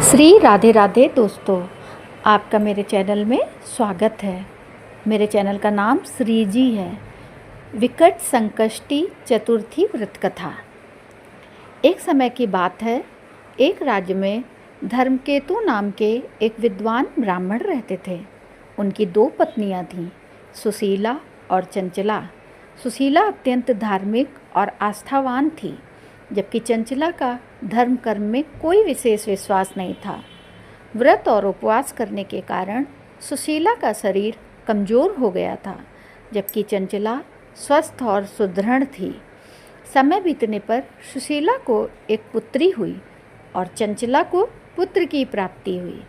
श्री राधे राधे दोस्तों, आपका मेरे चैनल में स्वागत है। मेरे चैनल का नाम श्री जी है। विकट संकष्टी चतुर्थी व्रत कथा। एक समय की बात है, एक राज्य में धर्मकेतु नाम के एक विद्वान ब्राह्मण रहते थे। उनकी दो पत्नियां थीं, सुशीला और चंचला। सुशीला अत्यंत धार्मिक और आस्थावान थी, जबकि चंचला का धर्म कर्म में कोई विशेष विश्वास नहीं था। व्रत और उपवास करने के कारण सुशीला का शरीर कमज़ोर हो गया था, जबकि चंचला स्वस्थ और सुदृढ़ थी। समय बीतने पर सुशीला को एक पुत्री हुई और चंचला को पुत्र की प्राप्ति हुई।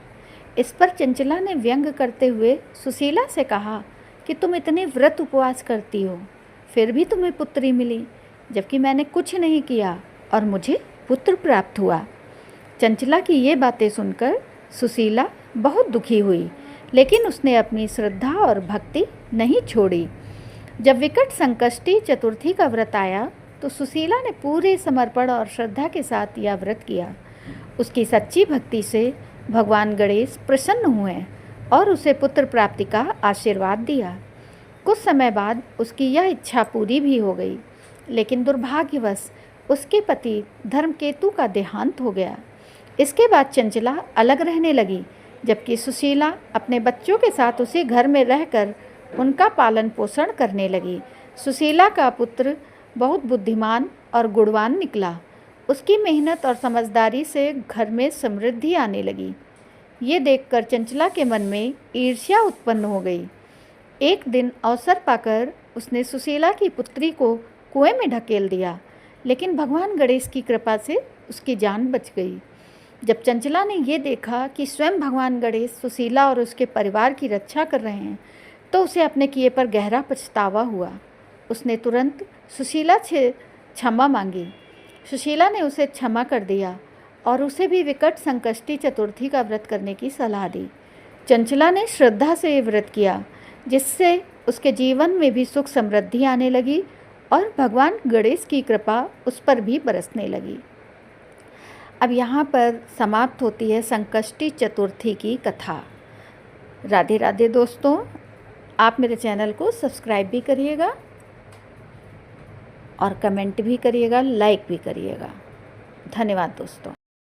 इस पर चंचला ने व्यंग करते हुए सुशीला से कहा कि तुम इतने व्रत उपवास करती हो, फिर भी तुम्हें पुत्री मिली, जबकि मैंने कुछ नहीं किया और मुझे पुत्र प्राप्त हुआ। चंचला की ये बातें सुनकर सुशीला बहुत दुखी हुई, लेकिन उसने अपनी श्रद्धा और भक्ति नहीं छोड़ी। जब विकट संकष्टी चतुर्थी का व्रत आया तो सुशीला ने पूरे समर्पण और श्रद्धा के साथ यह व्रत किया। उसकी सच्ची भक्ति से भगवान गणेश प्रसन्न हुए और उसे पुत्र प्राप्ति का आशीर्वाद दिया। कुछ समय बाद उसकी यह इच्छा पूरी भी हो गई, लेकिन दुर्भाग्यवश उसके पति धर्मकेतु का देहांत हो गया। इसके बाद चंचला अलग रहने लगी, जबकि सुशीला अपने बच्चों के साथ उसी घर में रहकर उनका पालन पोषण करने लगी। सुशीला का पुत्र बहुत बुद्धिमान और गुणवान निकला। उसकी मेहनत और समझदारी से घर में समृद्धि आने लगी। ये देखकर चंचला के मन में ईर्ष्या उत्पन्न हो गई। एक दिन अवसर पाकर उसने सुशीला की पुत्री को कुएं में ढकेल दिया, लेकिन भगवान गणेश की कृपा से उसकी जान बच गई। जब चंचला ने ये देखा कि स्वयं भगवान गणेश सुशीला और उसके परिवार की रक्षा कर रहे हैं, तो उसे अपने किए पर गहरा पछतावा हुआ। उसने तुरंत सुशीला से क्षमा मांगी। सुशीला ने उसे क्षमा कर दिया और उसे भी विकट संकष्टी चतुर्थी का व्रत करने की सलाह दी। चंचला ने श्रद्धा से ये व्रत किया, जिससे उसके जीवन में भी सुख समृद्धि आने लगी और भगवान गणेश की कृपा उस पर भी बरसने लगी। अब यहाँ पर समाप्त होती है संकष्टी चतुर्थी की कथा। राधे राधे दोस्तों, आप मेरे चैनल को सब्सक्राइब भी करिएगा और कमेंट भी करिएगा, लाइक भी करिएगा। धन्यवाद दोस्तों।